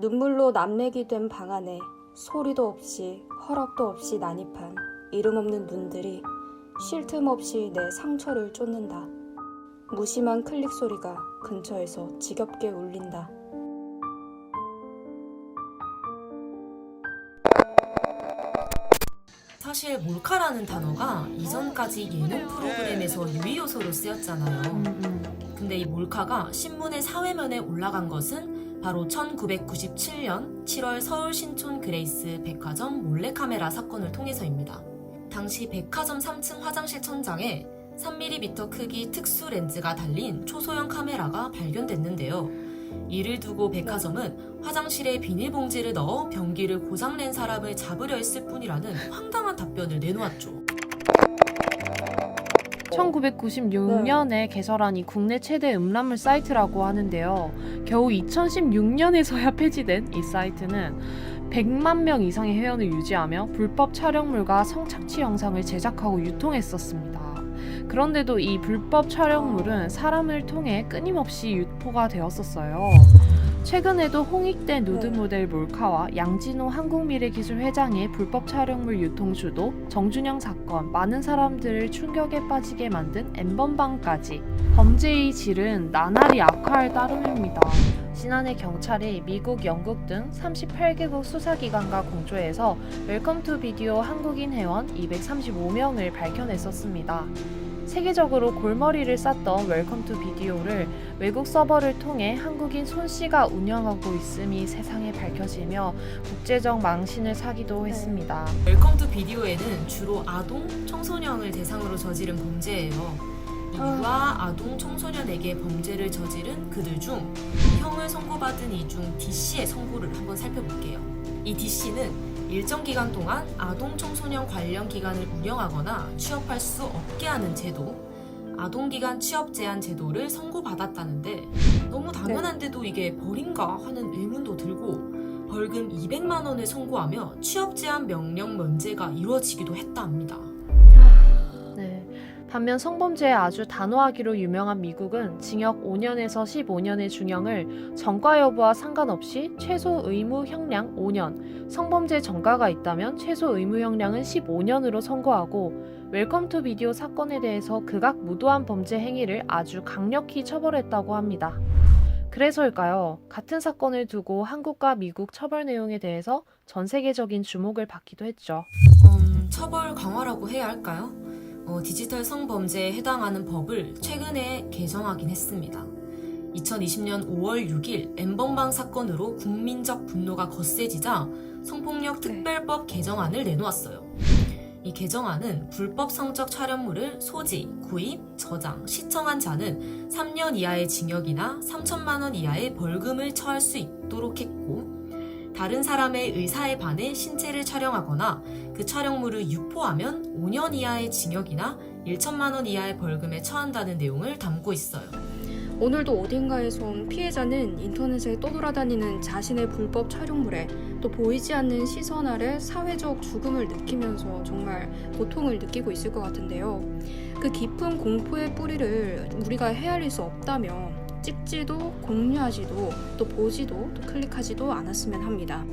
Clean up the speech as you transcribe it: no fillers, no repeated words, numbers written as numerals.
눈물로 남맥이 된 방 안에 소리도 없이 허락도 없이 난입한 이름 없는 눈들이 쉴 틈 없이 내 상처를 쫓는다. 무심한 클릭 소리가 근처에서 지겹게 울린다. 사실 몰카라는 단어가 이전까지 예능 프로그램에서 유의 요소로 쓰였잖아요. 근데 이 몰카가 신문의 사회면에 올라간 것은 바로 1997년 7월 서울 신촌 그레이스 백화점 몰래카메라 사건을 통해서입니다. 당시 백화점 3층 화장실 천장에 3mm 크기 특수 렌즈가 달린 초소형 카메라가 발견됐는데요. 이를 두고 백화점은 화장실에 비닐봉지를 넣어 변기를 고장낸 사람을 잡으려 했을 뿐이라는 황당한 답변을 내놓았죠. 1996년에 개설한 이 국내 최대 음란물 사이트라고 하는데요. 겨우 2016년에서야 폐지된 이 사이트는 100만 명 이상의 회원을 유지하며 불법 촬영물과 성착취 영상을 제작하고 유통했었습니다. 그런데도 이 불법 촬영물은 사람을 통해 끊임없이 유포가 되었었어요. 최근에도 홍익대 누드 모델 몰카와 양진호 한국미래기술 회장의 불법 촬영물 유통 주도, 정준영 사건, 많은 사람들을 충격에 빠지게 만든 엠번방까지 범죄의 질은 나날이 악화할 따름입니다. 지난해 경찰이 미국, 영국 등 38개국 수사기관과 공조해서 웰컴 투 비디오 한국인 회원 235명을 밝혀냈었습니다. 세계적으로 골머리를 쌌던 웰컴 투 비디오를 외국 서버를 통해 한국인 손 씨가 운영하고 있음이 세상에 밝혀지며 국제적 망신을 사기도 했습니다. 웰컴 투 비디오에는 주로 아동, 청소년을 대상으로 저지른 범죄예요. 유아, 아동, 청소년에게 범죄를 저지른 그들 중 형을 선고받은 이 중 D씨의 선고를 한번 살펴볼게요. 이 D씨는 일정 기간 동안 아동 청소년 관련 기관을 운영하거나 취업할 수 없게 하는 제도, 아동기관 취업 제한 제도를 선고받았다는데 너무 당연한데도 이게 벌인가 하는 의문도 들고 벌금 200만 원을 선고하며 취업 제한 명령 면제가 이루어지기도 했다 합니다. 네. 반면 성범죄에 아주 단호하기로 유명한 미국은 징역 5년에서 15년의 중형을 전과 여부와 상관없이 최소 의무 형량 5년, 성범죄 전과가 있다면 최소 의무 형량은 15년으로 선고하고 웰컴 투 비디오 사건에 대해서 극악 무도한 범죄 행위를 아주 강력히 처벌했다고 합니다. 그래서일까요? 같은 사건을 두고 한국과 미국 처벌 내용에 대해서 전 세계적인 주목을 받기도 했죠. 처벌 강화라고 해야 할까요? 디지털 성범죄에 해당하는 법을 최근에 개정하긴 했습니다. 2020년 5월 6일 엠번방 사건으로 국민적 분노가 거세지자 성폭력 특별법 개정안을 내놓았어요. 이 개정안은 불법 성적 촬영물을 소지, 구입, 저장, 시청한 자는 3년 이하의 징역이나 3천만 원 이하의 벌금을 처할 수 있도록 했고, 다른 사람의 의사에 반해 신체를 촬영하거나 그 촬영물을 유포하면 5년 이하의 징역이나 1천만 원 이하의 벌금에 처한다는 내용을 담고 있어요. 오늘도 어딘가에서 온 피해자는 인터넷에 떠돌아다니는 자신의 불법 촬영물에 또 보이지 않는 시선 아래 사회적 죽음을 느끼면서 정말 고통을 느끼고 있을 것 같은데요. 그 깊은 공포의 뿌리를 우리가 헤아릴 수 없다면 찍지도 공유하지도 또 보지도 또 클릭하지도 않았으면 합니다.